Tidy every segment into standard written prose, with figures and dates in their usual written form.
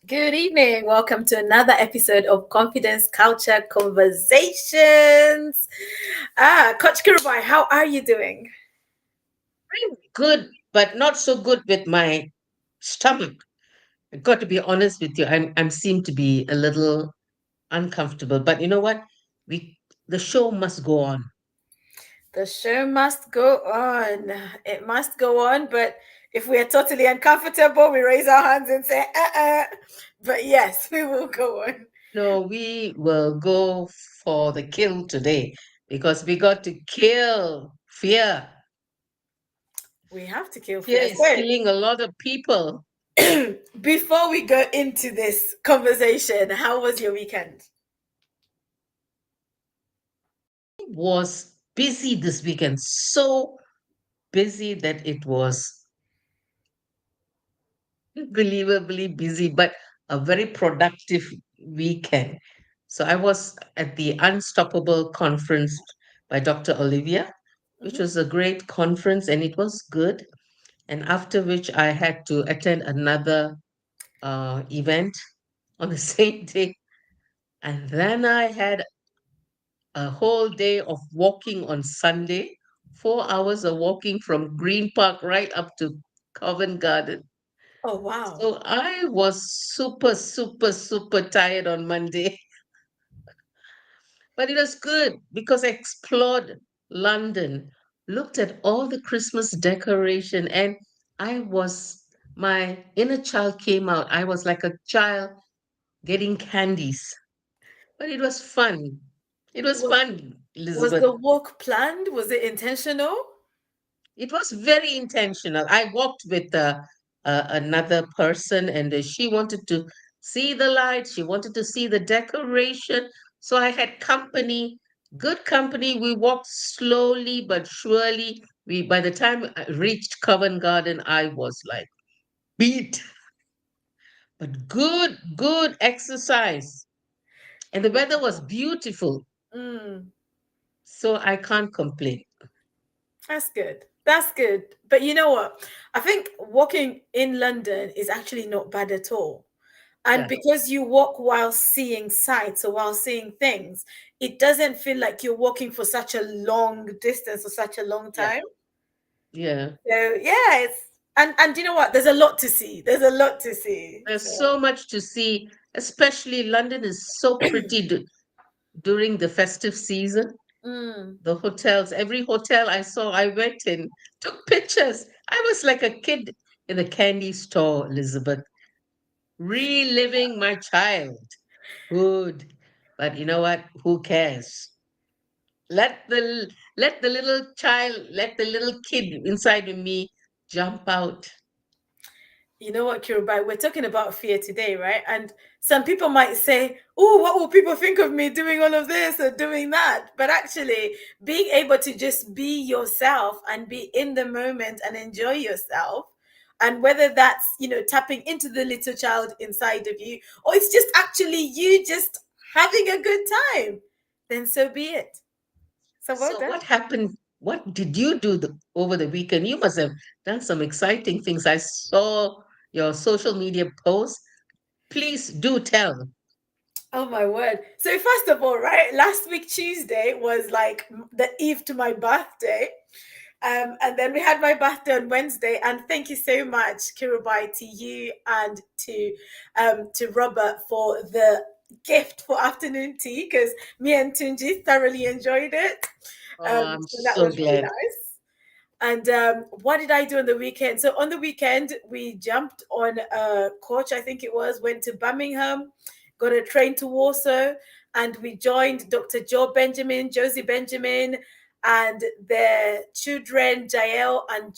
Good evening. Welcome to another episode of Confidence Culture Conversations. Coach Kirubai, how are you doing? I'm good, but not so good with my stomach. I got to be honest with you. I'm seem to be a little uncomfortable. But you know what? We the show must go on. The show must go on. It must go on, but if we are totally uncomfortable, we raise our hands and say, But yes, we will go on. No, we will go for the kill today because we got to kill fear. We have to kill Fear fear. is killing a lot of people. So, before we go into this conversation, how was your weekend? Was busy this weekend, so busy that it was unbelievably busy, but a very productive weekend. So I was at the Unstoppable conference by Dr. Olivia, which Mhm. was a great conference and it was good. And after which I had to attend another event on the same day. And then I had a whole day of walking on Sunday, 4 hours of walking from Green Park right up to Covent Garden. Oh, wow. So I was super, super, super tired on Monday, but it was good because I explored London, looked at all the Christmas decoration, and I was, my inner child came out. I was like a child getting candies, but it was fun. It was Was, fun, was Elizabeth. the walk planned? Was it intentional? It was very intentional. I walked with another person, and she wanted to see the lights. She wanted to see the decoration. So I had company, good company. We walked slowly but surely. We by the time I reached Covent Garden, I was like beat, but good exercise, and the weather was beautiful. Mm, So I can't complain. that's good. That's good. But you know what? I think walking in London is actually not bad at all. And Yeah, because you walk while seeing sights or while seeing things, it doesn't feel like you're walking for such a long distance or such a long yeah, time. yeah. So yeah, it's and you know what? There's a lot to see. There's a lot to see. There's So so much to see, especially London is so pretty during the festive season. mm. The hotels, every hotel I saw, I went in, took pictures. I was like a kid in a candy store, Elizabeth, reliving my childhood. But you know what? Who cares? Let the little child, let the little kid inside of me jump out. You know what, Kirubai, we're talking about fear today, right? And some people might say, oh, what will people think of me doing all of this or doing that? But actually, being able to just be yourself and be in the moment and enjoy yourself, and whether that's, tapping into the little child inside of you, or it's just actually you just having a good time, then so be it. So well So done. what happened? What did you do over the weekend? You must have done some exciting things. I saw your social media posts. Please do tell. Oh my word. So first of all, right, last week Tuesday was like the eve to my birthday. And then we had my birthday on Wednesday. And thank you so much, Kirubai, to you and to Robert for the gift for afternoon tea because me and Tunji thoroughly enjoyed it. Oh, I'm So that so was really glad. nice. And what did I do on the weekend? So on the weekend, we jumped on a coach, I think it was, went to Birmingham, got a train to Warsaw, and we joined Dr. Josie Benjamin, and their children, Jael and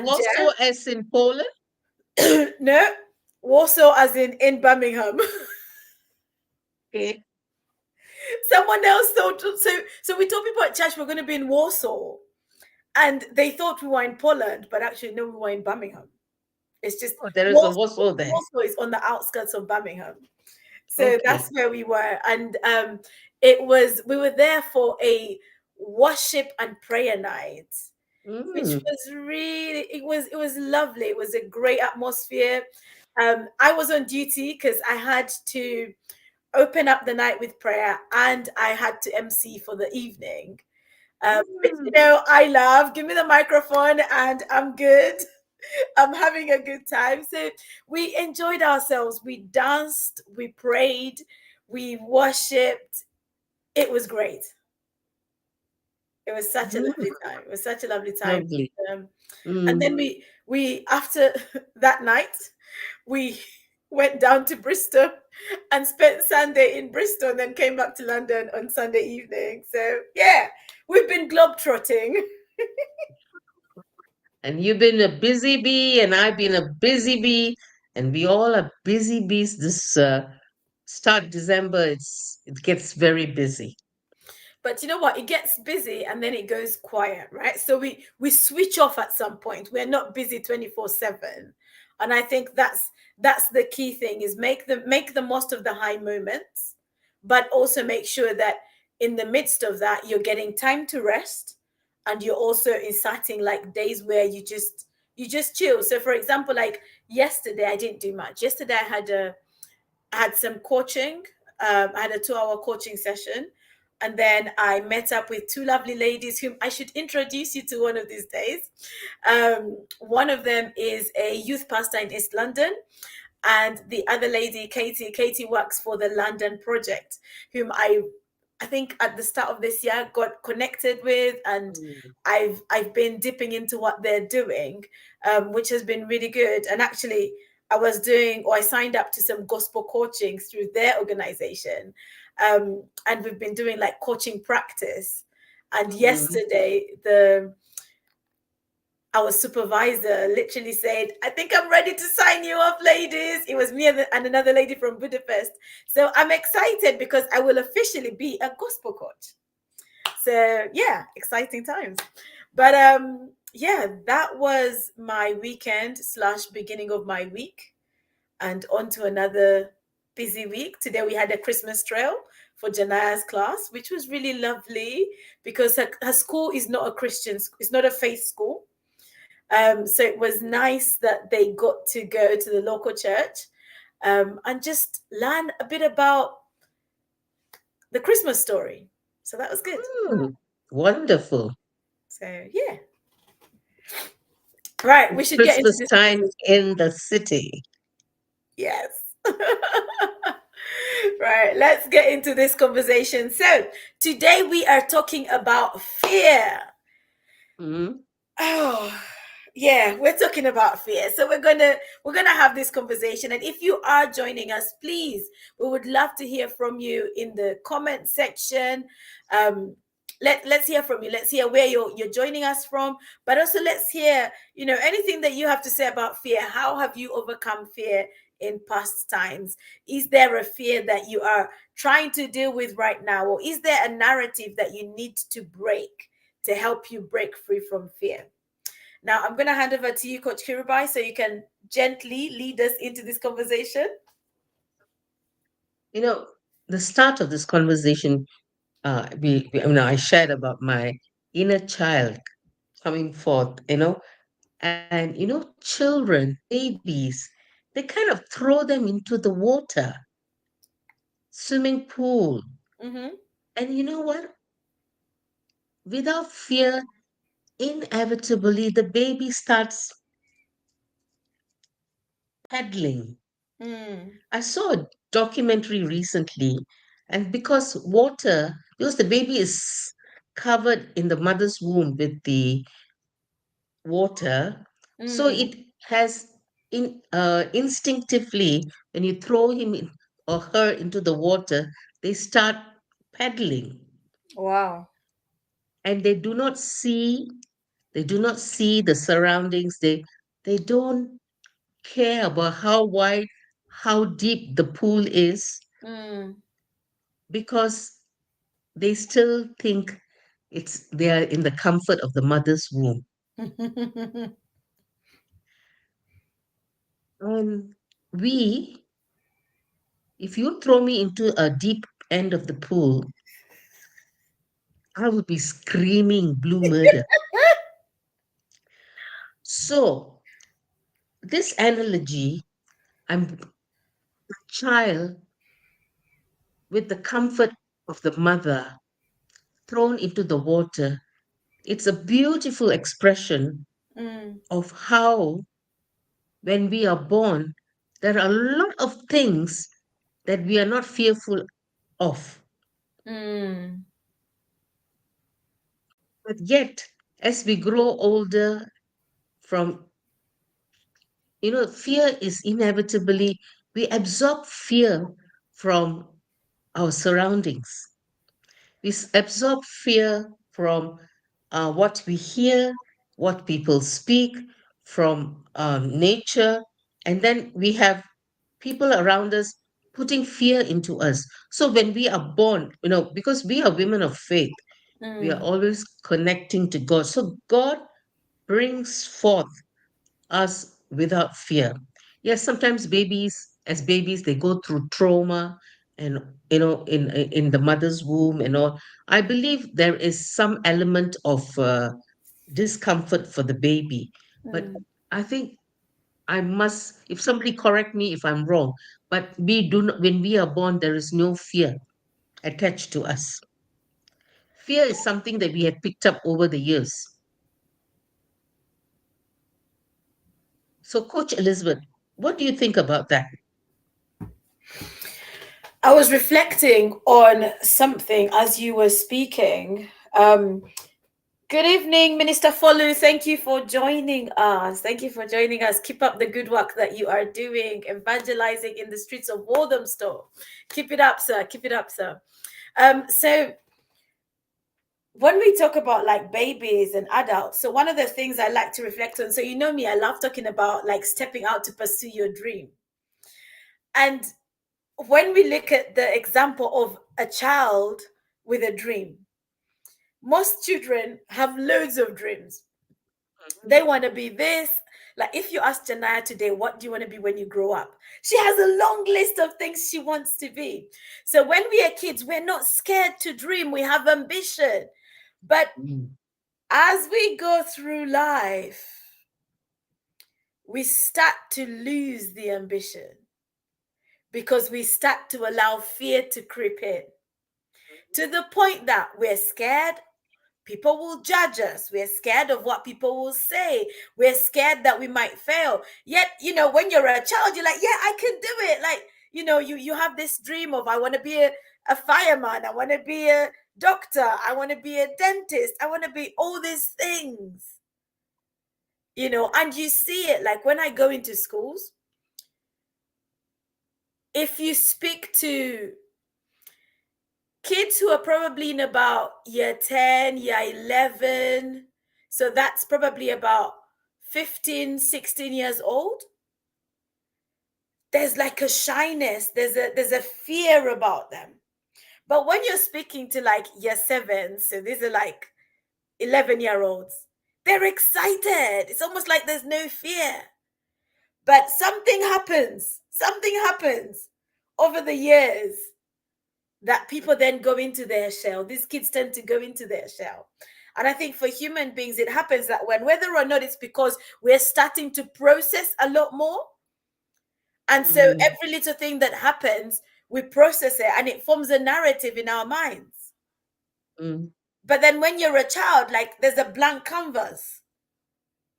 Also, as in Poland. Jer. No, Warsaw as in Birmingham. Okay. Someone else thought so we told people at church we're going to be in Warsaw. And they thought we were in Poland, but actually, no, we were in Birmingham. It's just Oh, there is a Warsaw, Warsaw there. Warsaw is on the outskirts of Birmingham. So that's Okay. where we were. And we were there for a worship and prayer night, which Mm. was really, it was lovely. It was a great atmosphere. I was on duty because I had to open up the night with prayer and I had to MC for the evening. Which, you Mm. know, I love. Give me the microphone and I'm good. I'm having a good time. So we enjoyed ourselves. We danced, we prayed, we worshipped. It was great. It was such a lovely Mm. time. It was such a lovely time. Lovely. Um, and Mm. then we after that night, we went down to Bristol and spent Sunday in Bristol and then came back to London on Sunday evening. So yeah, we've been globetrotting. And you've been a busy bee, and I've been a busy bee, and we all are busy bees. This start December, it gets very busy. But you know what? It gets busy and then it goes quiet, right? So we switch off at some point. We're not busy 24/7. And I think that's the key thing is make the most of the high moments, but also make sure that in the midst of that you're getting time to rest and you're also inserting like days where you just chill. So for example, like yesterday I didn't do much. Yesterday I had some coaching. I had a 2 hour coaching session. And then I met up with two lovely ladies whom I should introduce you to one of these days. One of them is a youth pastor in East London, and the other lady, Katie. Katie works for the London Project, whom I think at the start of this year got connected with, and Mm. I've been dipping into what they're doing, which has been really good. And actually, I signed up to some gospel coaching through their organization, and we've been doing like coaching practice. And Mm. yesterday, the our supervisor literally said, I think I'm ready to sign you up, ladies. It was me and another lady from Budapest. So I'm excited because I will officially be a gospel coach. So yeah, exciting times. But yeah, that was my weekend slash beginning of my week, and on to another busy week. Today we had a Christmas trail for Janaya's class, which was really lovely because her school is not a Christian, it's not a faith school. So it was nice that they got to go to the local church, and just learn a bit about the Christmas story. So that was good. Mm. Wonderful. So yeah, right. We It's should get into Christmas this time conversation. in the city. Yes. Right. Let's get into this conversation. So today we are talking about fear. Mm. Oh, yeah, we're talking about fear. So we're gonna have this conversation. And if you are joining us, please, we would love to hear from you in the comment section. Um, let's hear from you. Let's hear where you're joining us from, but also let's hear, anything that you have to say about fear. How have you overcome fear in past times? Is there a fear that you are trying to deal with right now, or is there a narrative that you need to break to help you break free from fear? Now, I'm going to hand over to you, Coach Kirubai, so you can gently lead us into this conversation. You know, the start of this conversation, I shared about my inner child coming forth, and children, babies, they kind of throw them into the water, swimming pool. Mm-hmm. And you know what? Without fear, inevitably the baby starts paddling. Mm. I saw a documentary recently, and because the baby is covered in the mother's womb with the water, so Mm. it has instinctively, when you throw him or her into the water, they start paddling, Wow. and they do not see the surroundings. They don't care about how wide, how deep the pool is, Mm. because they still think they are in the comfort of the mother's womb. And we, if you throw me into a deep end of the pool, I would be screaming blue murder. So this analogy I'm a child with the comfort of the mother thrown into the water. It's a beautiful expression Mm, of how, when we are born, there are a lot of things that we are not fearful of. mm, But yet, as we grow older, from, fear is inevitably, we absorb fear from our surroundings. Absorb fear from what we hear, what people speak, from nature, and then we have people around us putting fear into us. So when we are born, because we are women of faith, we are mm, always connecting to God. So God brings forth us without fear. Yes, sometimes as babies, they go through trauma and in the mother's womb and all. I believe there is some element of discomfort for the baby, but mm. I think I must, if somebody correct me if I'm wrong, but we do not, when we are born, there is no fear attached to us. Fear is something that we had picked up over the years. So, Coach Elizabeth, what do you think about that? I was reflecting on something as you were speaking. Good evening, Minister Folu. Thank you for joining us. Thank you for joining us. Keep up the good work that you are doing, evangelizing in the streets of Walthamstow. Keep it up, sir. Keep it up, sir. So when we talk about like babies and adults, so one of the things I like to reflect on, so you know me, I love talking about like stepping out to pursue your dream. And when we look at the example of a child with a dream, most children have loads of dreams. They want to be this. Like if you ask Janaya today, what do you want to be when you grow up? She has a long list of things she wants to be. So when we are kids, we're not scared to dream. We have ambition. But Mm, as we go through life, we start to lose the ambition because we start to allow fear to creep in to the point that we're scared. People will judge us. We're scared of what people will say. We're scared that we might fail. Yet, when you're a child, you're like, yeah, I can do it. Like, you have this dream of, I want to be a fireman. I want to be a doctor. I want to be a dentist. I want to be all these things, and you see it. Like when I go into schools, if you speak to kids who are probably in about year 10, year 11, so that's probably about 15, 16 years old, there's like a shyness, there's a fear about them. But when you're speaking to like year 7, so these are like 11-year-olds, they're excited. It's almost like there's no fear. But something happens over the years that people then go into their shell. These kids tend to go into their shell. And I think for human beings, it happens that when, whether or not it's because we're starting to process a lot more. And so mm, every little thing that happens, we process it and it forms a narrative in our minds. mm, But then when you're a child, like there's a blank canvas.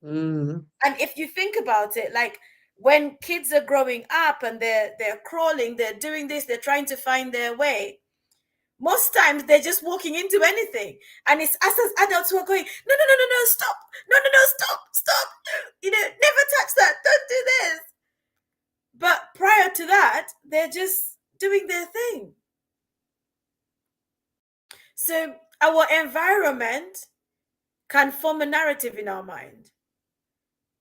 mm, And if you think about it, like when kids are growing up and they're crawling, they're doing this, they're trying to find their way, most times they're just walking into anything, and it's us as adults who are going, no, no, no, no, no, stop, no, no, no, stop, never touch that, don't do this. But prior to that, they're just doing their thing. So our environment can form a narrative in our mind.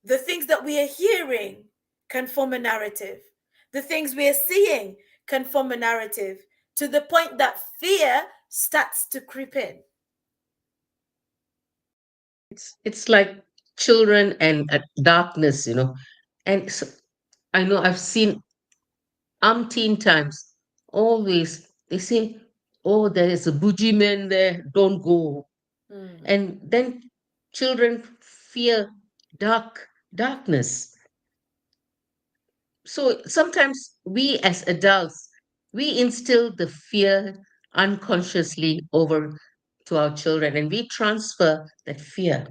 The things that we are hearing can form a narrative. The things we are seeing can form a narrative, to the point that fear starts to creep in. it's like children and darkness, and I know I've seen umpteen times, always they say, oh, there is a bougie man there, don't go. Mm. And then children fear darkness. So sometimes we as adults, we instill the fear unconsciously over to our children and we transfer that fear.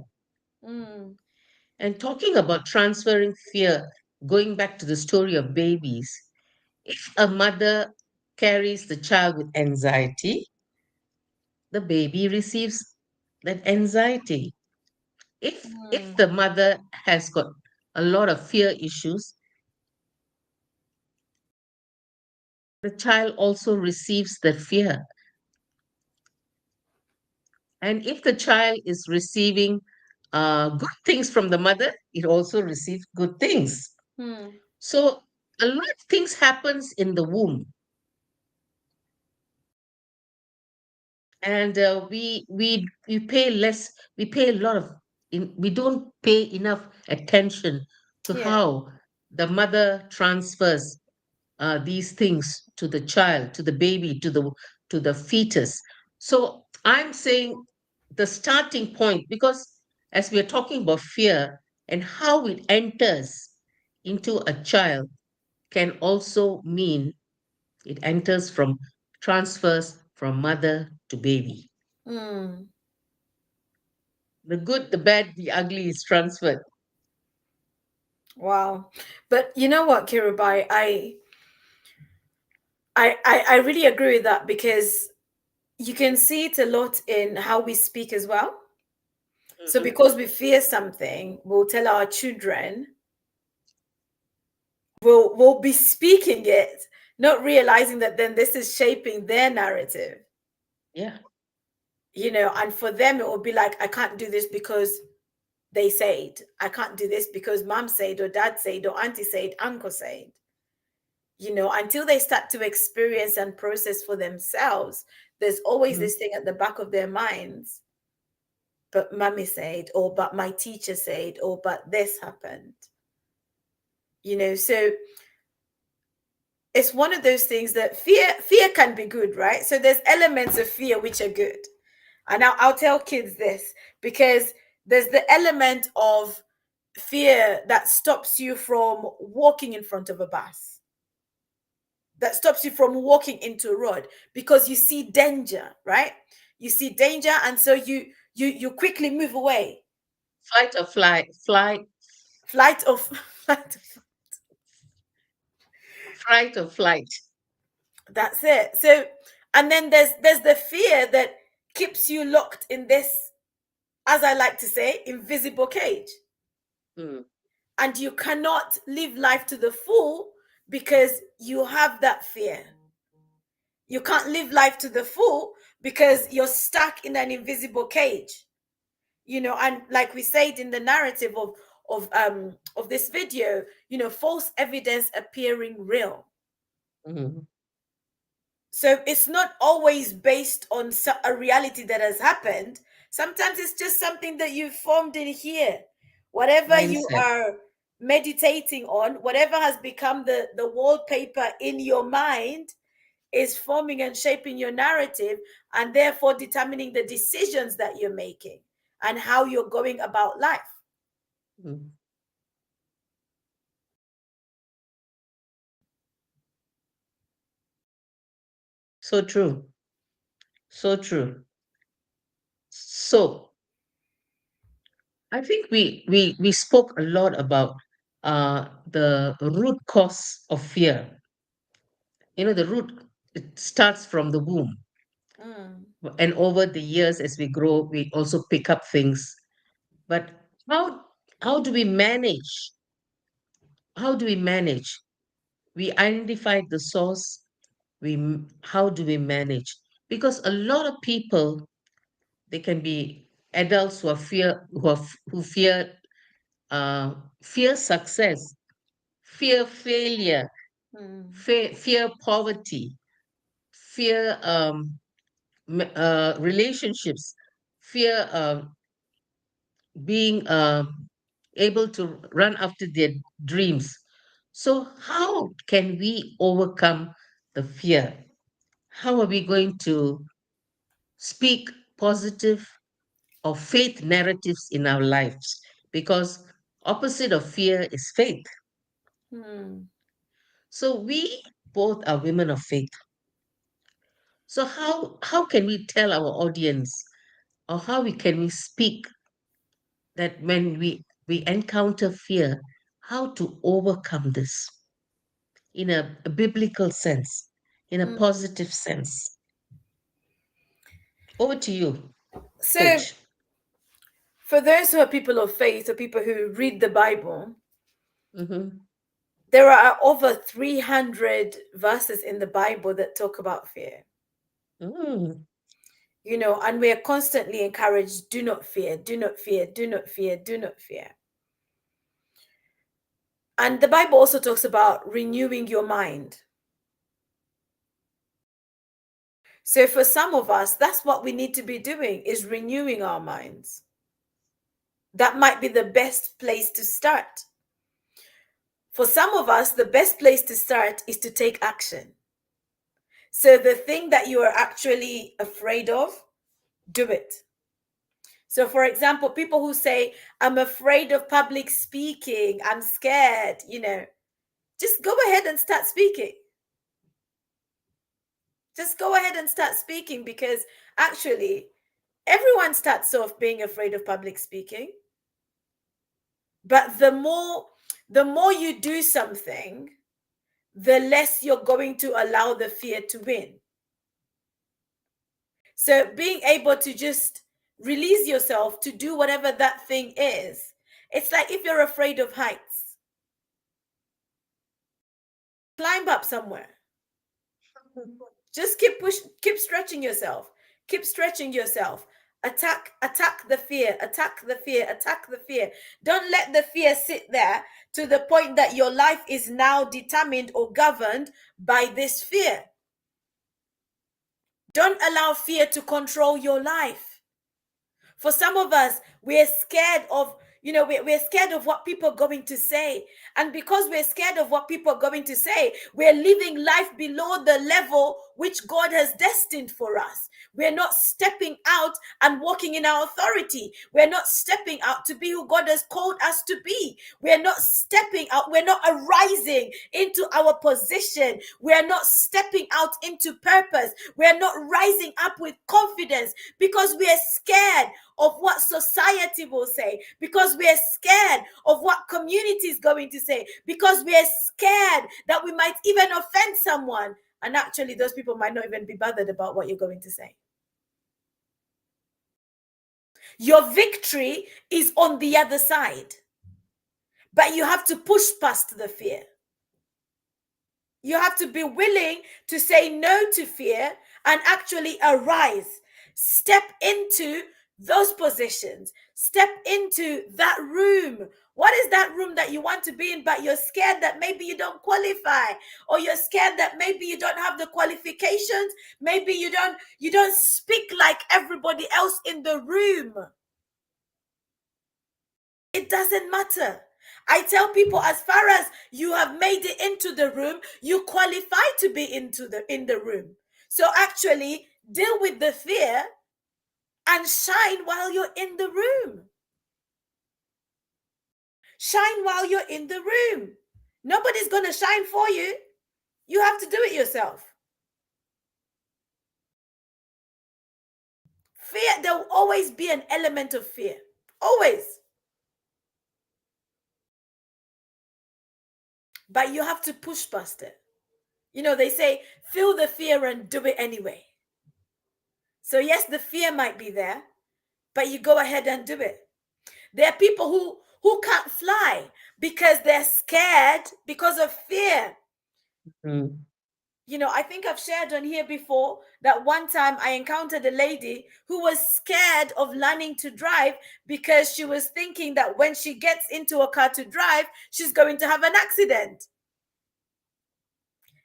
Mm. And talking about transferring fear, going back to the story of babies, if a mother carries the child with anxiety, the baby receives that anxiety. If Mm. the mother has got a lot of fear issues, the child also receives the fear. And if the child is receiving good things from the mother, it also receives good things. Mm. So a lot of things happens in the womb, and we pay a lot of we don't pay enough attention to Yeah. how the mother transfers these things to the child, to the baby, to the fetus. So I'm saying the starting point, because as we are talking about fear and how it enters into a child, can also mean it enters from transfers from mother to baby. Mm. The good, the bad, the ugly is transferred. Wow. But you know what, Kirubai, I really agree with that because you can see it a lot in how we speak as well. So Mhm. because we fear something, we'll tell our children, we'll be speaking it, not realizing that then this is shaping their narrative, Yeah. and for them it will be like, I can't do this because they said, I can't do this because mom said or dad said or auntie said, uncle said. Until they start to experience and process for themselves, there's always Mhm. this thing at the back of their minds, but mommy said, or but my teacher said, or but this happened. So it's one of those things that fear can be good, right? So there's elements of fear which are good. And I'll tell kids this because there's the element of fear that stops you from walking in front of a bus, that stops you from walking into a road because you see danger, right? You see danger, and so you quickly move away. Fight or flight, flight, Flight of flight. fright or flight. That's it. So, and then there's the fear that keeps you locked in this, as I like to say, invisible cage, Mm. and you cannot live life to the full because you have that fear. You can't live life to the full because you're stuck in an invisible cage. And like we said in the narrative of this video, false evidence appearing real. Mhm. So it's not always based on a reality that has happened. Sometimes it's just something that you've formed in here. Whatever you Mindset. are meditating on, whatever has become the wallpaper in your mind, is forming and shaping your narrative, and therefore determining the decisions that you're making and how you're going about life. Mm. So true. So true. So I think we spoke a lot about the root cause of fear. The root, it starts from the womb, Mm, and over the years as we grow, we also pick up things. But how how do we manage? How do we manage? We identified the source. How do we manage? Because a lot of people, they can be adults who fear fear success, fear failure, mm, fear poverty, fear relationships, fear being able to run after their dreams. So, how can we overcome the fear? How are we going to speak positive or faith narratives in our lives? Because opposite of fear is faith. mm. So we both are women of faith. So how can we tell our audience, or can we speak, that when we encounter fear, how to overcome this in a biblical sense, in a Mm. positive sense? Over to you, So, coach. for those who are people of faith or people who read the Bible, Mm-hmm. there are over 300 verses in the Bible that talk about fear. Mm. And we are constantly encouraged, do not fear, do not fear, do not fear, do not fear. And the Bible also talks about renewing your mind. So for some of us, that's what we need to be doing, is renewing our minds. That might be the best place to start. For some of us, the best place to start is to take action. So the thing that you are actually afraid of, do it. So, for example, people who say, I'm afraid of public speaking, I'm scared, just go ahead and start speaking. Just go ahead and start speaking, because actually, everyone starts off being afraid of public speaking. But the more you do something, the less you're going to allow the fear to win. So being able to just release yourself to do whatever that thing is. It's like if you're afraid of heights, climb up somewhere. Just keep stretching yourself. Keep stretching yourself. Attack the fear, attack the fear, attack the fear. Don't let the fear sit there to the point that your life is now determined or governed by this fear. Don't allow fear to control your life. For some of us, we're scared of, we're scared of what people are going to say. And because we're scared of what people are going to say, we're living life below the level which God has destined for us. We're not stepping out and walking in our authority. We're not stepping out to be who God has called us to be. We're not stepping out. We're not arising into our position. We're not stepping out into purpose. We're not rising up with confidence because we're scared of what society will say, because we're scared of what community is going to say, because we're scared that we might even offend someone. And actually, those people might not even be bothered about what you're going to say. Your victory is on the other side, but you have to push past the fear. You have to be willing to say no to fear and actually arise. Step into those positions. Step into that room. What is that room that you want to be in, but you're scared that maybe you don't qualify, or you're scared that maybe you don't have the qualifications, maybe you don't speak like everybody else in the room. It doesn't matter. I tell people, as far as you have made it into the room, you qualify to be in the room. So actually deal with the fear and shine while you're in the room. Shine while you're in the room. Nobody's going to shine for you. You have to do it yourself. Fear, there will always be an element of fear. Always. But you have to push past it. They say, feel the fear and do it anyway. So yes, the fear might be there, but you go ahead and do it. There are people who can't fly because they're scared because of fear. Mm. I think I've shared on here before that one time I encountered a lady who was scared of learning to drive because she was thinking that when she gets into a car to drive, she's going to have an accident.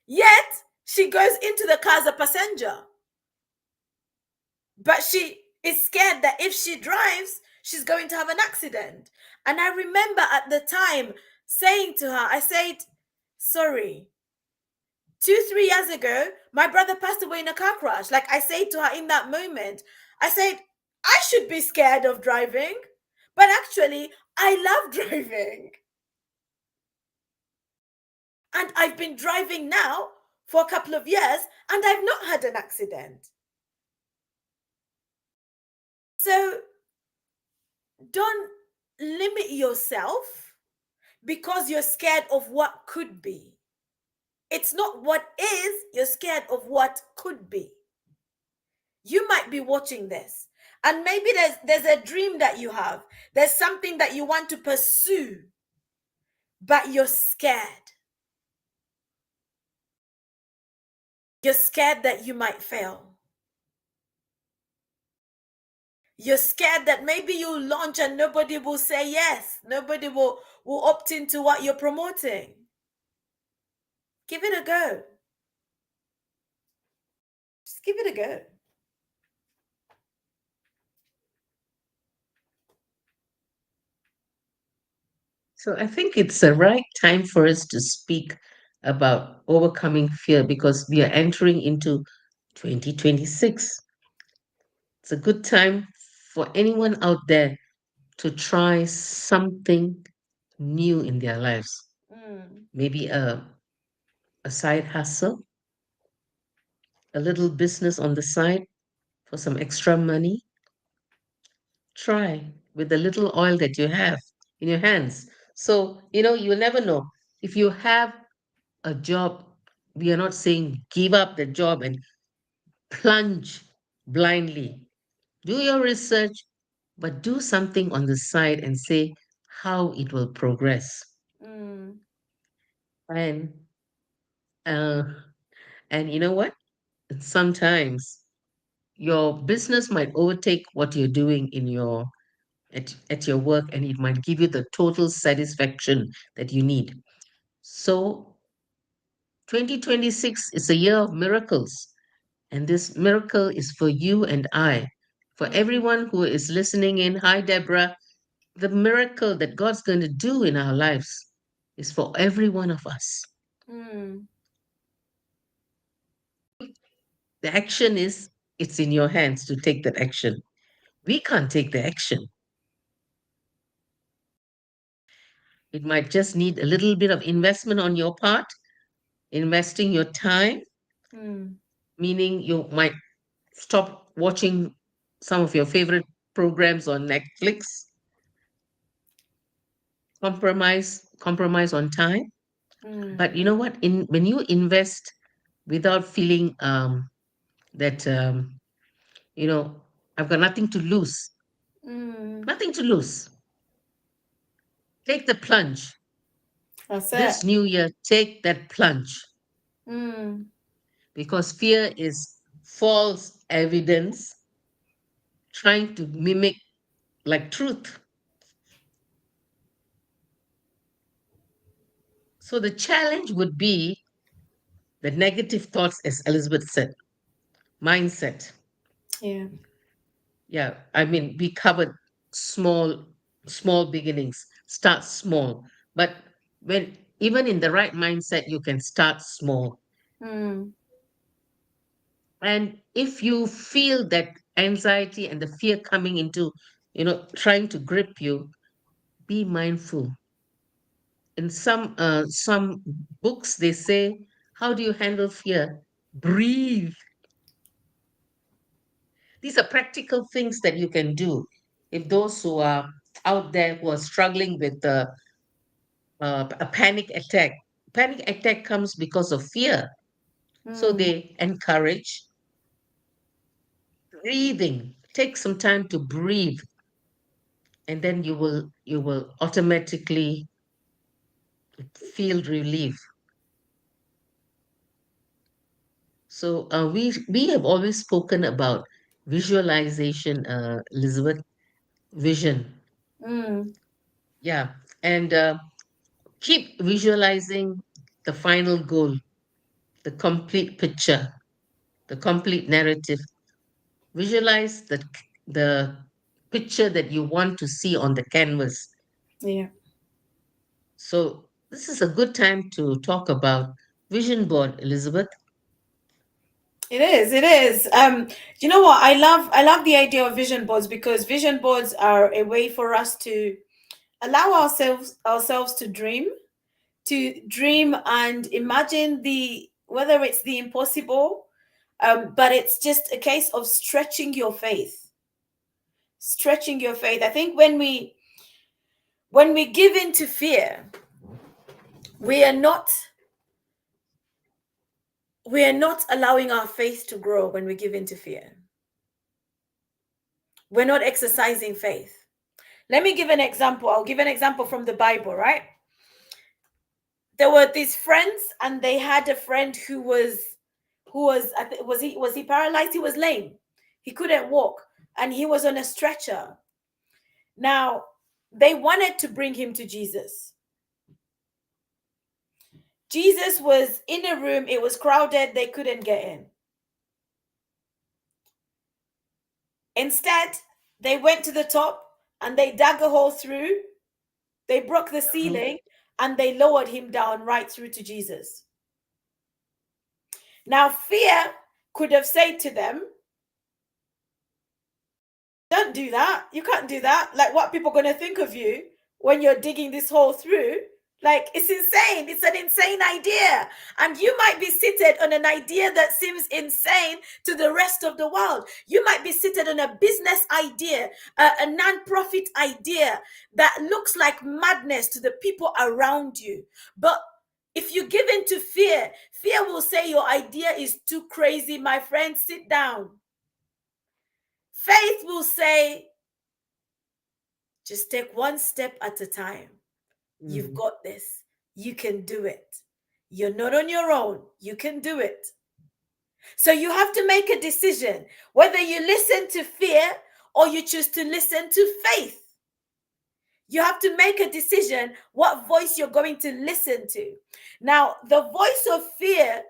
Yet, she goes into the car as a passenger. But she is scared that if she drives, she's going to have an accident. And I remember at the time saying to her, I said, sorry, 2, 3 years ago, my brother passed away in a car crash. Like I said to her in that moment, I said, I should be scared of driving, but actually, I love driving. And I've been driving now for a couple of years and I've not had an accident. So don't limit yourself because you're scared of what could be. It's not what is, you're scared of what could be. You might be watching this and maybe there's a dream that you have. There's something that you want to pursue, but you're scared. You're scared that you might fail. You're scared that maybe you'll launch and nobody will say yes. Nobody will opt into what you're promoting. Give it a go. Just give it a go. So I think it's the right time for us to speak about overcoming fear because we are entering into 2026. It's a good time for anyone out there to try something new in their lives. Mm, Maybe a side hustle, a little business on the side for some extra money. Try with the little oil that you have in your hands. So, you'll never know. If you have a job, we are not saying give up the job and plunge blindly. Do your research, but do something on the side and say how it will progress. mm, And uh, and you know what? Sometimes your business might overtake what you're doing at your work, and it might give you the total satisfaction that you need. So 2026 is a year of miracles. And this miracle is for you and I. For mm, everyone who is listening in, hi, Deborah. The miracle that God's going to do in our lives is for every one of us. mm, The action is, it's in your hands to take that action. We can't take the action. It might just need a little bit of investment on your part, investing your time, mm, meaning you might stop watching some of your favorite programs on Netflix, compromise on time. mm, But you know what? In when you invest without feeling that you know I've got nothing to lose, mm. nothing to lose. Take the plunge. That's it. This new year, take that plunge Mm, because fear is false evidence trying to mimic like truth. So the challenge would be the negative thoughts, as Elizabeth said, mindset. yeah. Yeah, I mean, we covered small, small beginnings. Start small. But when even in the right mindset, you can start small. Mm, And if you feel that anxiety and the fear coming into, trying to grip you, be mindful. In some books, they say, how do you handle fear? Breathe. These are practical things that you can do. If those who are out there who are struggling with a panic attack comes because of fear. So mm, they encourage breathing. Take some time to breathe, and then you will automatically feel relief. So we have always spoken about visualization, Elizabeth, vision. mm, Yeah, and keep visualizing the final goal, the complete picture, the complete narrative. Visualize the picture that you want to see on the canvas. yeah. So this is a good time to talk about vision board, Elizabeth. It is. It is. You know what? I love the idea of vision boards because vision boards are a way for us to allow ourselves to dream, to dream and imagine the whether it's the impossible, but it's just a case of stretching your faith. Stretching your faith. I think when we give in to fear, we are not we are not allowing our faith to grow. When we give in to fear, we're not exercising faith. Let me give an example. I'll give an example from the Bible, right? There were these friends, and they had a friend who was was he paralyzed? He was lame. He couldn't walk, and he was on a stretcher. Now, they wanted to bring him to Jesus. Jesus was in a room, it was crowded, they couldn't get in. Instead, they went to the top and they dug a hole through, they broke the Mhm. ceiling, and they lowered him down right through to Jesus. Now, fear could have said to them, don't do that. You can't do that. Like, what people going to think of you when you're digging this hole through? Like, it's insane. It's an insane idea. And you might be seated on an idea that seems insane to the rest of the world. You might be seated on a business idea, a non-profit idea that looks like madness to the people around you. But if you give in to fear, fear will say your idea is too crazy. My friend, sit down. Faith will say, just take one step at a time. You've Mhm. got this. You can do it. You're not on your own. You can do it. So you have to make a decision whether you listen to fear or you choose to listen to faith. You have to make a decision what voice you're going to listen to. Now, the voice of fear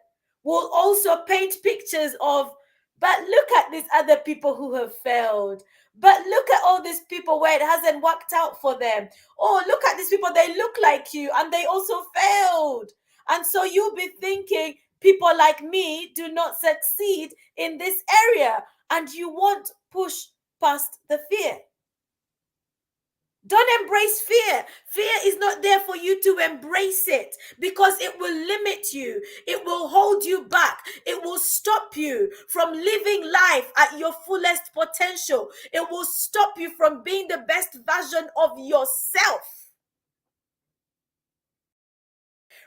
will also paint pictures of, but look at these other people who have failed. But look at all these people where it hasn't worked out for them. Oh, look at these people, they look like you and they also failed. And so you'll be thinking, people like me do not succeed in this area, and you won't push past the fear. Don't embrace fear. Fear is not there for you to embrace it, because it will limit you. It will hold you back. It will stop you from living life at your fullest potential. It will stop you from being the best version of yourself.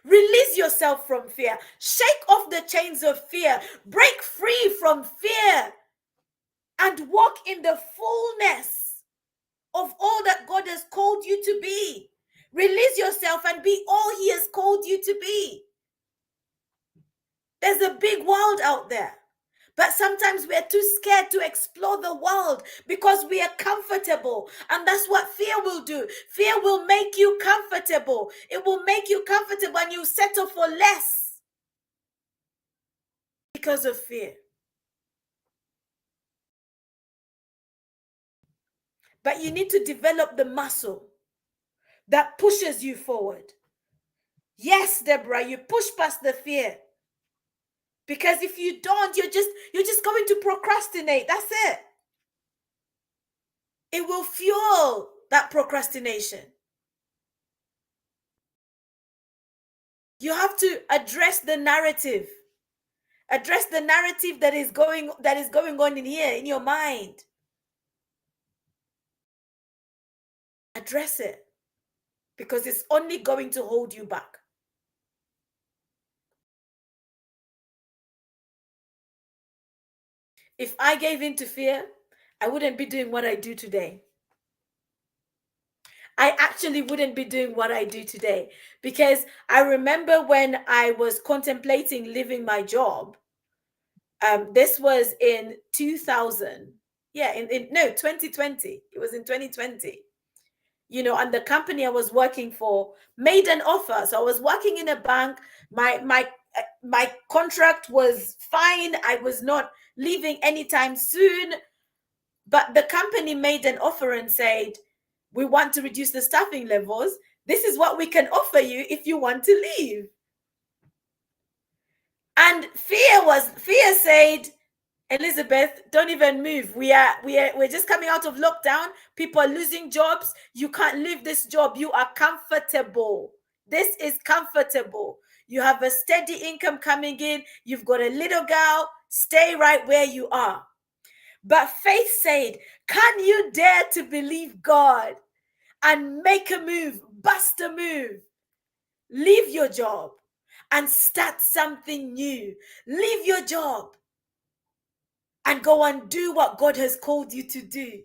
Release yourself from fear. Shake off the chains of fear. Break free from fear and walk in the fullness of all that God has called you to be. Release yourself and be all He has called you to be. There's a big world out there, but sometimes we're too scared to explore the world because we are comfortable. And that's what fear will do. Fear will make you comfortable. It will make you comfortable, and you settle for less because of fear. But you need to develop the muscle that pushes you forward. Yes, Deborah, you push past the fear. Because if you don't, you're just going to procrastinate. That's it. It will fuel that procrastination. You have to address the narrative. Address the narrative that is going on in here in your mind. Address it, because it's only going to hold you back. If I gave in to fear, I wouldn't be doing what I do today. I actually wouldn't be doing what I do today, because I remember when I was contemplating leaving my job. This was in 2000. Yeah, in no 2020. It was in 2020. And the company I was working for made an offer. So I was working in a bank. My contract was fine. I was not leaving anytime soon. But the company made an offer and said, we want to reduce the staffing levels. This is what we can offer you if you want to leave. And fear said, Elizabeth, don't even move. We're just coming out of lockdown. People are losing jobs. You can't leave this job. You are comfortable. This is comfortable. You have a steady income coming in. You've got a little girl. Stay right where you are. But faith said, can you dare to believe God and make a move, bust a move? Leave your job and start something new. Leave your job and go and do what God has called you to do.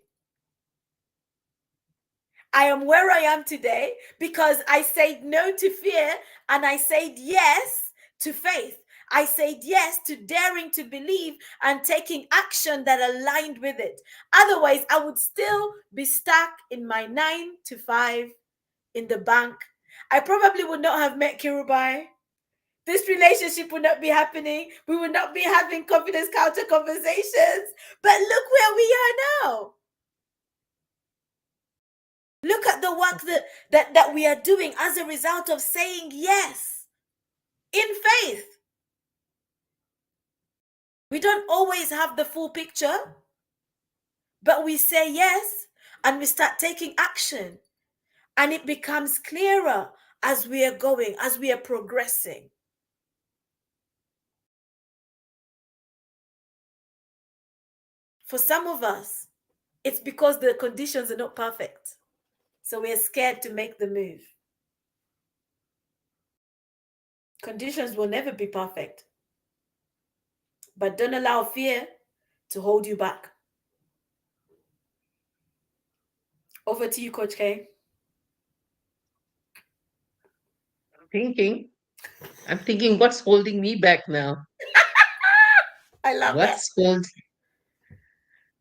I am where I am today because I said no to fear and I said yes to faith. I said yes to daring to believe and taking action that aligned with it. Otherwise, I would still be stuck in my 9 to 5 in the bank. I probably would not have met Kirubai. This relationship would not be happening. We would not be having confidence counter conversations. But look where we are now. Look at the work that we are doing as a result of saying yes in faith. We don't always have the full picture, but we say yes and we start taking action. And it becomes clearer as we are going, as we are progressing. For some of us, it's because the conditions are not perfect. So we're scared to make the move. Conditions will never be perfect. But don't allow fear to hold you back. Over to you, Coach K. Thinking, I'm thinking, what's holding me back now? I love it. What's hold?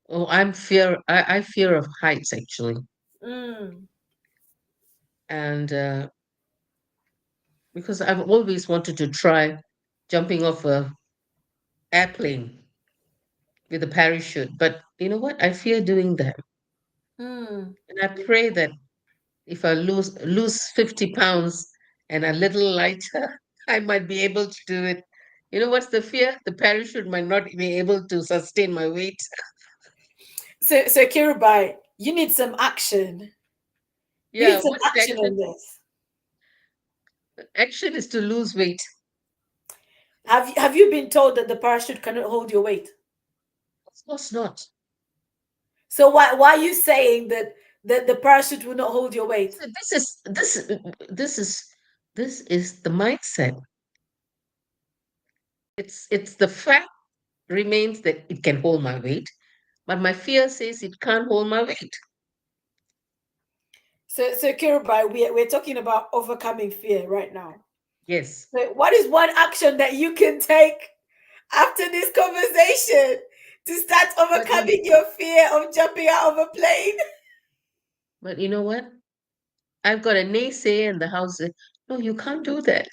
Oh, I fear of heights actually, Mm, and because I've always wanted to try jumping off a airplane with a parachute, but you know what? I fear doing that, mm. and I pray that if I lose 50 pounds and a little lighter, I might be able to do it. You know what's the fear? The parachute might not be able to sustain my weight. So Kirubai, you need some action. You need Yeah, some what's the action action? on this. Action is to lose weight. Have you been told that the parachute cannot hold your weight? Of course not. So why are you saying that the parachute will not hold your weight? So this is this is the mindset. It's the fact remains that it can hold my weight, but my fear says it can't hold my weight. So Kirubai, we're talking about overcoming fear right now. Yes. So what is one action that you can take after this conversation to start But you overcoming your fear of jumping out of a plane? but you know what? I've got a naysayer in the house. No, you can't do that.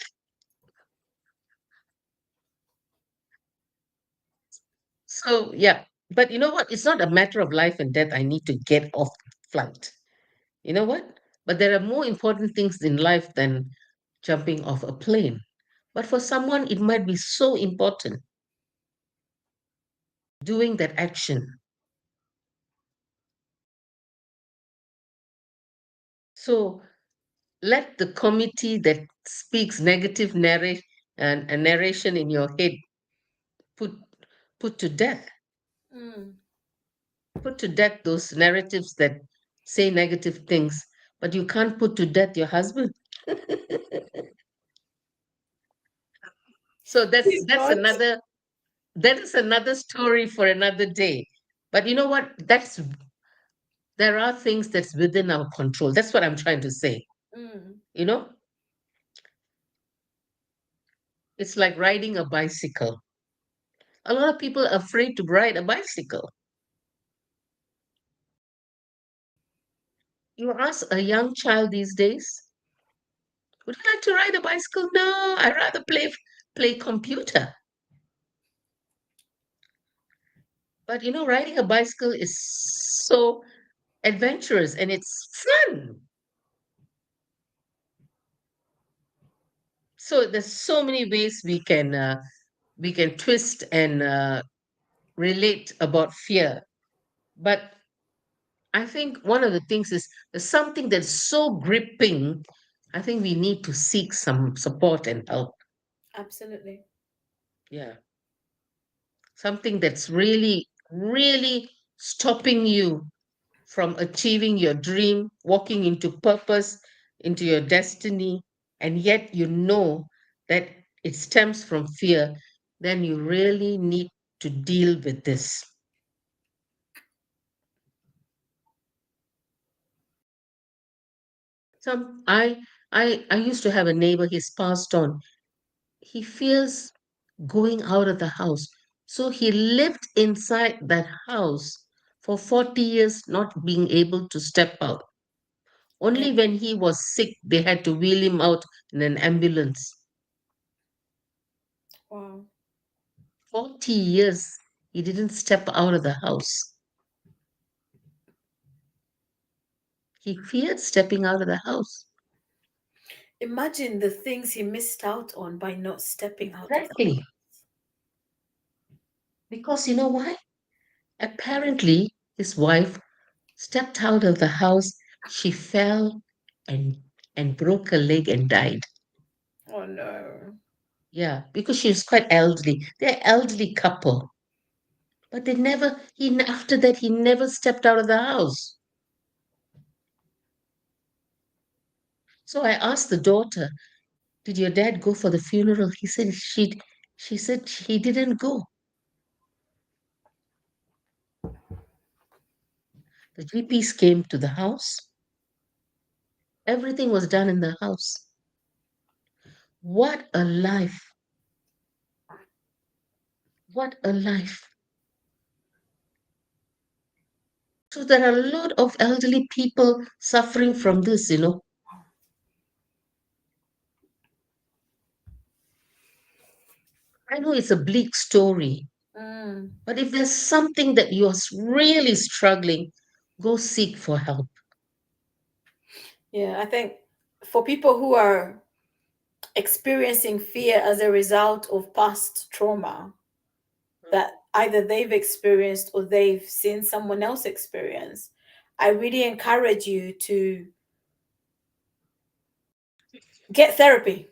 So yeah. But you know what? It's not a matter of life and death. I need to get off the flight. You know what? But there are more important things in life than jumping off a plane. But for someone, it might be so important doing that action. So let the committee that speaks negative and a narration in your head put put to death. Mm. Put to death those narratives that say negative things, but you can't put to death your husband. So Please don't. that is another story for another day. But you know what? There are things that's within our control. That's what I'm trying to say. Mm. You know, it's like riding a bicycle. A lot of people are afraid to ride a bicycle. You ask a young child these days, would you like to ride a bicycle? No, I'd rather play computer. But you know, riding a bicycle is so adventurous and it's fun. So there's so many ways we can twist and relate about fear. But I think one of the things is there's something that's so gripping I think we need to seek some support and help. Absolutely. Yeah. Something that's really, really stopping you from achieving your dream, walking into purpose, into your destiny, and yet you know that it stems from fear, then you really need to deal with this. Some I used to have a neighbor, he's passed on. He fears going out of the house. So he lived inside that house for 40 years, not being able to step out. Yeah. Only when he was sick, they had to wheel him out in an ambulance. Wow. 40 years, he didn't step out of the house. He feared stepping out of the house. Imagine the things he missed out on by not stepping out of the Exactly. Because you know why? Apparently, his wife stepped out of the house. She fell and broke her leg and died. house. Oh no. Yeah, because she was quite elderly. They're elderly couple. But they never, after that, he never stepped out of the house. So I asked the daughter, did your dad go for the funeral? She said he didn't go. The GPs came to the house. Everything was done in the house. What a life. What a life. So there are a lot of elderly people suffering from this. I know it's a bleak story, Mm. but if there's something that you're really struggling, go seek for help. Yeah, I think for people who are experiencing fear as a result of past trauma that either they've experienced or they've seen someone else experience, I really encourage you to get therapy,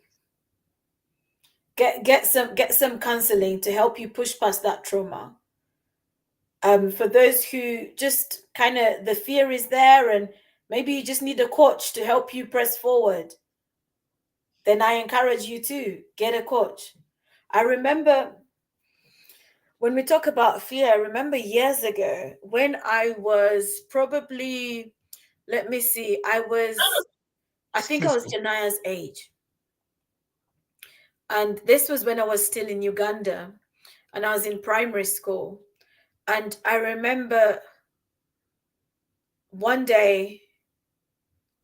get some counseling to help you push past that trauma. For those who just kind of the fear is there and maybe you just need a coach to help you press forward, then I encourage you to get a coach. I remember when we talk about fear, I remember years ago when I was probably, let me see, I think I Excuse was me. Janaya's age. And this was when I was still in Uganda and I was in primary school. And I remember one day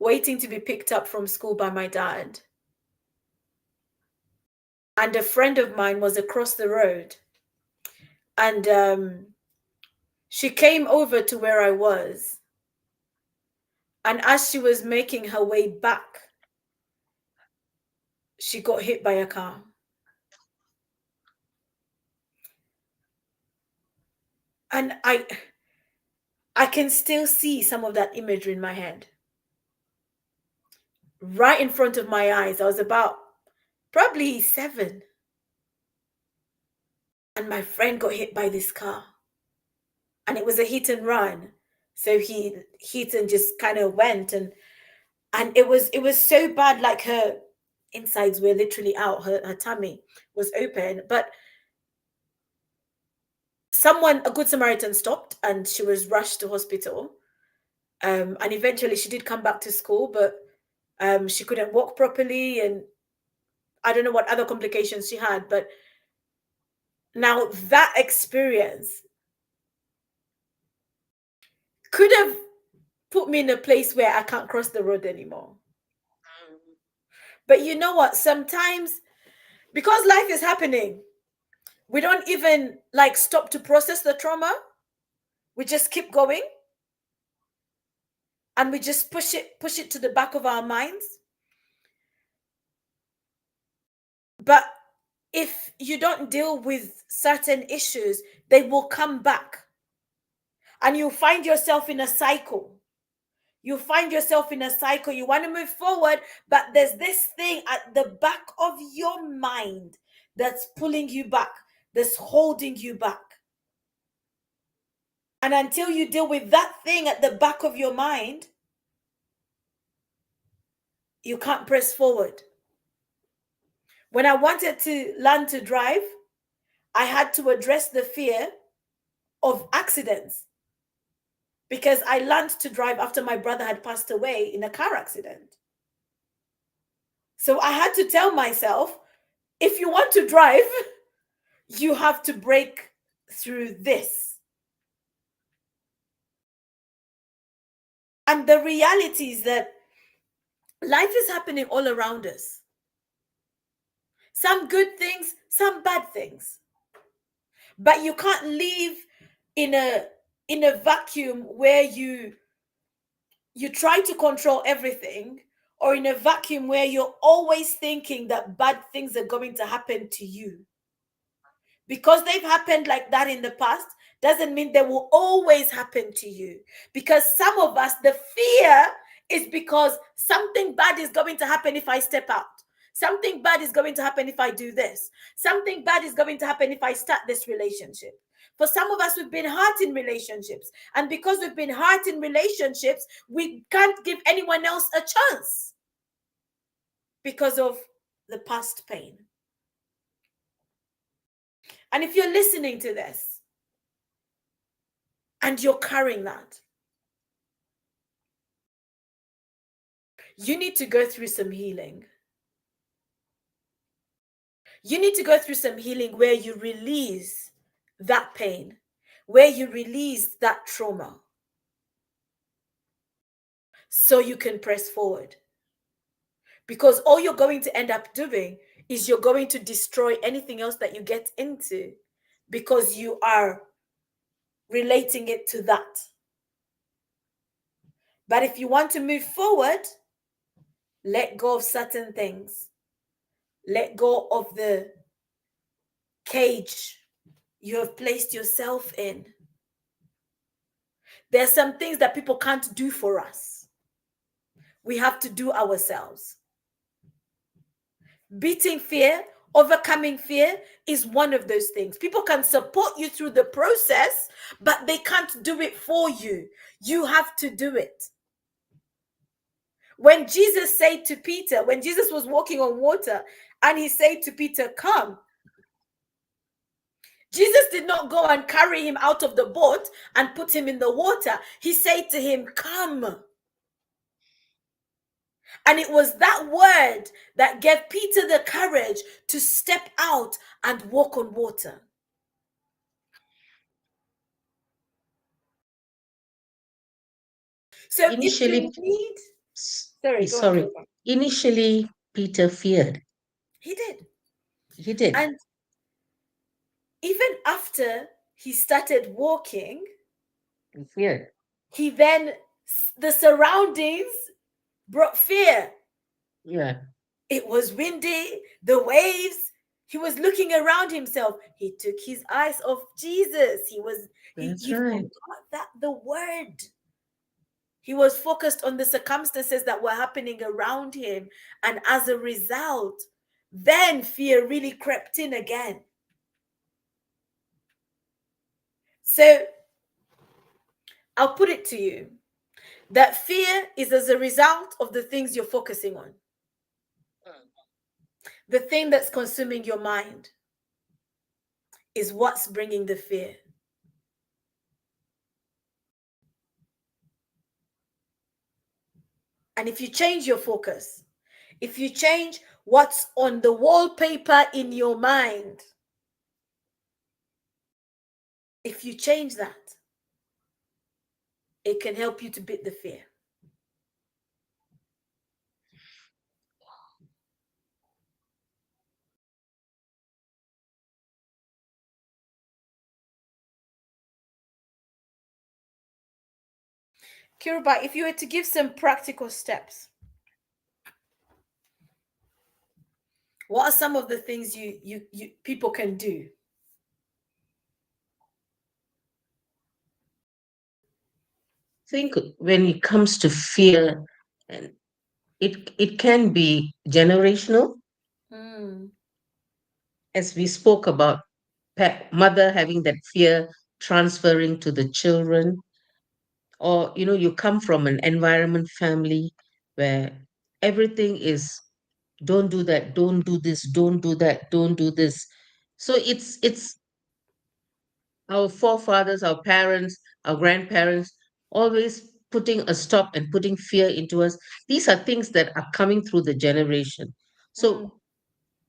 waiting to be picked up from school by my dad. And a friend of mine was across the road. And she came over to where I was. And as she was making her way back, she got hit by a car. And I can still see some of that imagery in my head. Right in front of my eyes. I was about probably 7. And my friend got hit by this car. And it was a hit and run. So he hit and just kind of went and it was so bad, like her insides were literally out, her tummy was open. But someone, a good Samaritan, stopped and she was rushed to hospital. And eventually she did come back to school, but she couldn't walk properly and I don't know what other complications she had. But now that experience could have put me in a place where I can't cross the road anymore. But you know what? Sometimes because life is happening, we don't even like stop to process the trauma. We just keep going and we just push it to the back of our minds. But if you don't deal with certain issues, they will come back and you'll find yourself in a cycle. You find yourself in a cycle. You want to move forward, but there's this thing at the back of your mind that's pulling you back, that's holding you back. And until you deal with that thing at the back of your mind, you can't press forward. When I wanted to learn to drive, I had to address the fear of accidents because I learned to drive after my brother had passed away in a car accident. So I had to tell myself, if you want to drive, you have to break through this. And the reality is that life is happening all around us. Some good things, some bad things. But you can't live in a vacuum where you try to control everything, or in a vacuum where you're always thinking that bad things are going to happen to you. Because they've happened like that in the past doesn't mean they will always happen to you. Because some of us, the fear is because something bad is going to happen if I step out. Something bad is going to happen if I do this. Something bad is going to happen if I start this relationship. For some of us, we've been hurt in relationships. And because we've been hurt in relationships, we can't give anyone else a chance because of the past pain. And if you're listening to this and you're carrying that, you need to go through some healing. You need to go through some healing where you release that pain, where you release that trauma, so you can press forward. Because all you're going to end up doing is you're going to destroy anything else that you get into because you are relating it to that. But if you want to move forward, let go of certain things. Let go of the cage you have placed yourself in. There are some things that people can't do for us. We have to do ourselves. Beating fear, overcoming fear is one of those things. People can support you through the process, but they can't do it for you. You have to do it. When Jesus said to Peter, when Jesus was walking on water, and he said to Peter, "Come," Jesus did not go and carry him out of the boat and put him in the water. He said to him, "Come." And it was that word that gave Peter the courage to step out and walk on water. So if Initially, you need, sorry, go on, sorry. Kirubai. Initially, Peter feared. He did. He did. And even after he started walking, He feared. he then, the surroundings brought fear. Yeah, It was windy, the waves. He was looking around himself. He took his eyes off Jesus. that's He right. forgot that the word. He was focused on the circumstances that were happening around him. And as a result, then fear really crept in again. So I'll put it to you that fear is as a result of the things you're focusing on, the thing that's consuming your mind is what's bringing the fear. And if you change your focus, if you change what's on the wallpaper in your mind, if you change that, it can help you to beat the fear. Kirubai, if you were to give some practical steps, what are some of the things you people can do? think when it comes to fear, and it can be generational, Mm, as we spoke about mother having that fear transferring to the children, or you come from an environment family where everything is don't do that, don't do this, don't do that, don't do this. So it's our forefathers, our parents, our grandparents always putting a stop and putting fear into us. These are things that are coming through the generation. mm, So,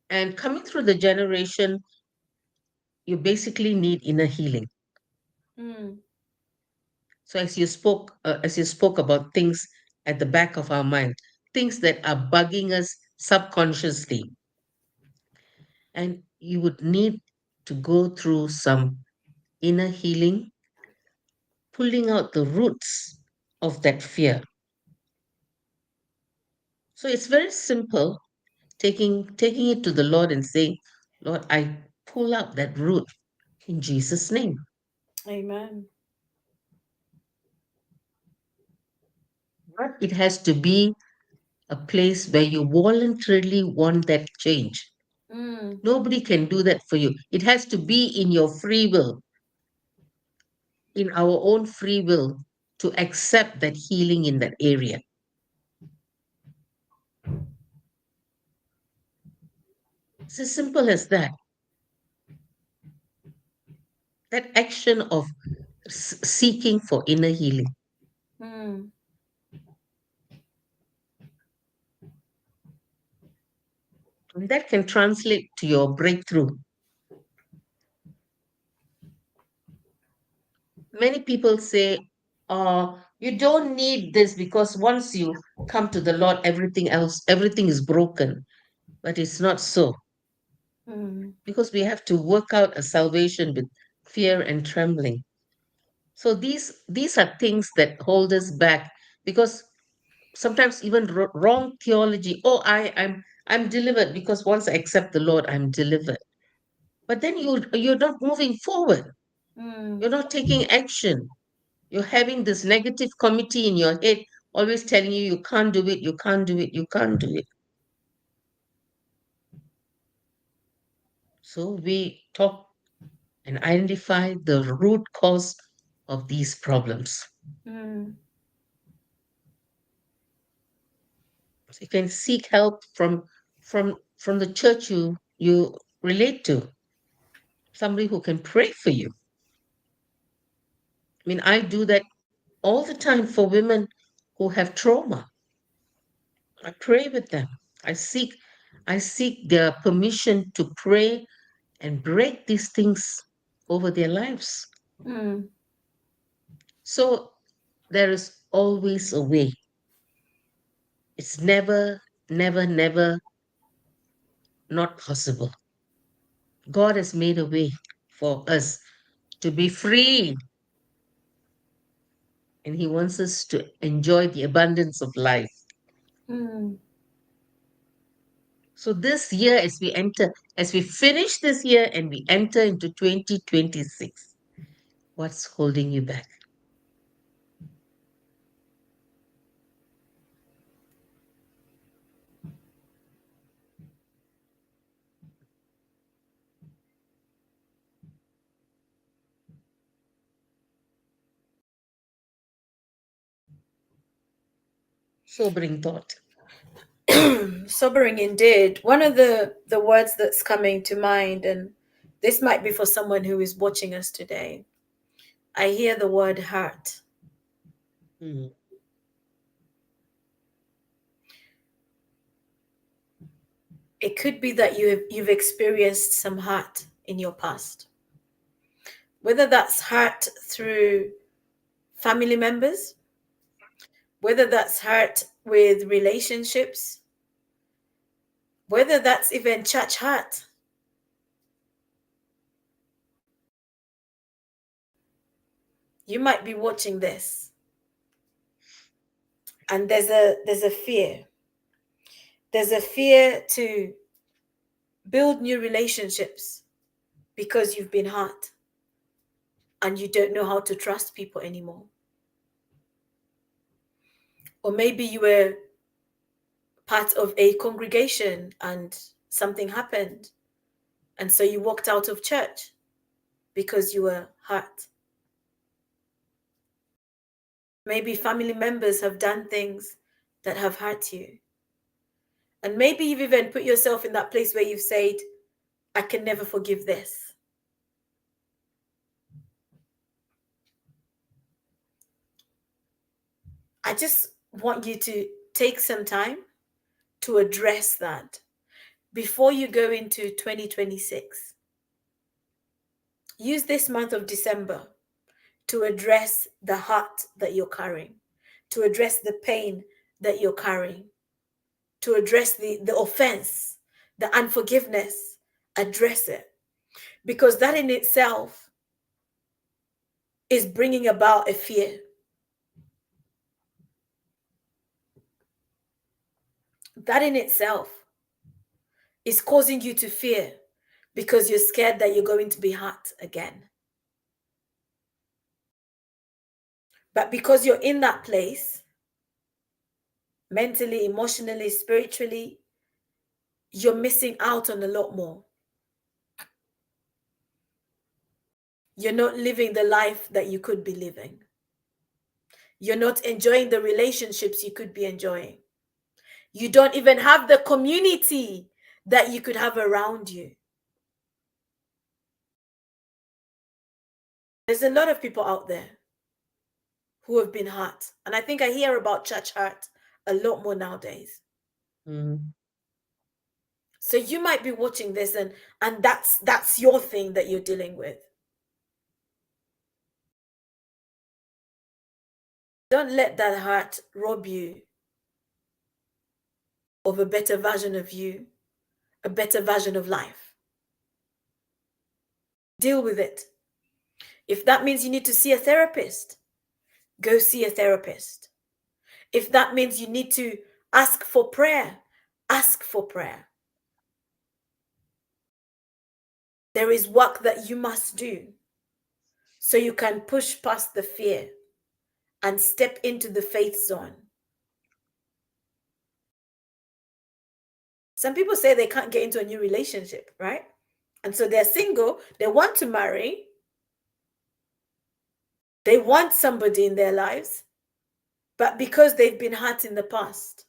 and coming through the generation, you basically need inner healing. mm, So as you spoke about things at the back of our mind, things that are bugging us subconsciously, and you would need to go through some inner healing, pulling out the roots of that fear. So it's very simple, taking it to the Lord and saying, Lord, I pull out that root in Jesus' name. amen. But it has to be a place where you voluntarily want that change. Mm, Nobody can do that for you. It has to be in your free will, in our own free will, to accept that healing in that area. It's as simple as that. That action of seeking for inner healing. mm, And that can translate to your breakthrough. Many people say, oh, you don't need this because once you come to the Lord, everything is broken. But it's not so, mm, because we have to work out a salvation with fear and trembling. So these are things that hold us back, because sometimes even wrong theology. Oh, I'm delivered because once I accept the Lord, I'm delivered. But then you're not moving forward. mm, You're not taking action. You're having this negative committee in your head always telling you you can't do it, you can't do it, you can't do it. So we talk and identify the root cause of these problems. mm, So you can seek help from the church you relate to, somebody who can pray for you. I mean, I do that all the time for women who have trauma. I pray with them. I seek I seek their permission to pray and break these things over their lives. mm, So there is always a way. It's never, never, never not possible. God has made a way for us to be free, and He wants us to enjoy the abundance of life. mm, So this year, as we finish this year and we enter into 2026, what's holding you back? Sobering thought. sobering indeed. One of the words that's coming to mind, and this might be for someone who is watching us today. I hear the word hurt. Mm, It could be that you've experienced some hurt in your past, whether that's hurt through family members, whether that's hurt with relationships, whether that's even church hurt. You might be watching this, and there's a fear. There's a fear to build new relationships because you've been hurt and you don't know how to trust people anymore. Or maybe you were part of a congregation and something happened, and so you walked out of church because you were hurt. Maybe family members have done things that have hurt you. And maybe you've even put yourself in that place where you've said, I can never forgive this. I just want you to take some time to address that before you go into 2026. Use this month of December to address the heart that you're carrying, to address the pain that you're carrying, to address the offense, the unforgiveness. Address it, because that in itself is bringing about a fear. That in itself is causing you to fear because you're scared that you're going to be hurt again. But because you're in that place, mentally, emotionally, spiritually, you're missing out on a lot more. You're not living the life that you could be living. You're not enjoying the relationships you could be enjoying. You don't even have the community that you could have around you. There's a lot of people out there who have been hurt. And I think I hear about church hurt a lot more nowadays. Mm. So you might be watching this and that's your thing that you're dealing with. Don't let that hurt rob you of a better version of you, a better version of life. Deal with it. If that means you need to see a therapist, go see a therapist. If that means you need to ask for prayer, ask for prayer. There is work that you must do so you can push past the fear and step into the faith zone. Some people say they can't get into a new relationship, right? And so they're single, they want to marry, they want somebody in their lives, but because they've been hurt in the past,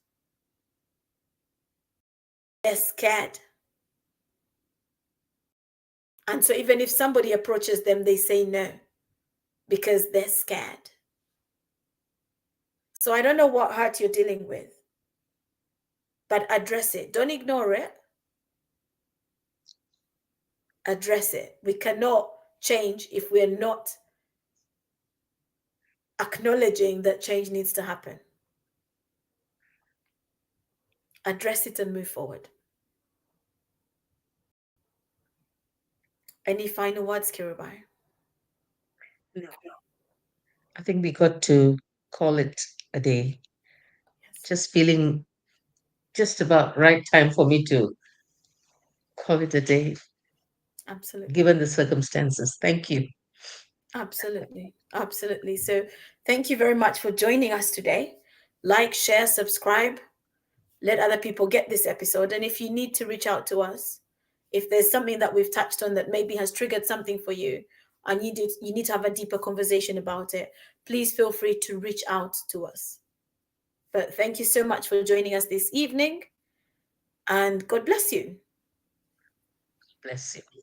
they're scared. And so even if somebody approaches them, they say no because they're scared. So I don't know what hurt you're dealing with, but address it. Don't ignore it. Address it. We cannot change if we're not acknowledging that change needs to happen. Address it and move forward. Any final words, Kirubai? No. I think we got to call it a day. Yes, Just feeling just about right time for me to call it a day, absolutely. given the circumstances. Thank you. Absolutely. Absolutely. So thank you very much for joining us today. Like, share, subscribe. Let other people get this episode. And if you need to reach out to us, if there's something that we've touched on that maybe has triggered something for you, and you need to have a deeper conversation about it, please feel free to reach out to us. But thank you so much for joining us this evening, and God bless you. Bless you.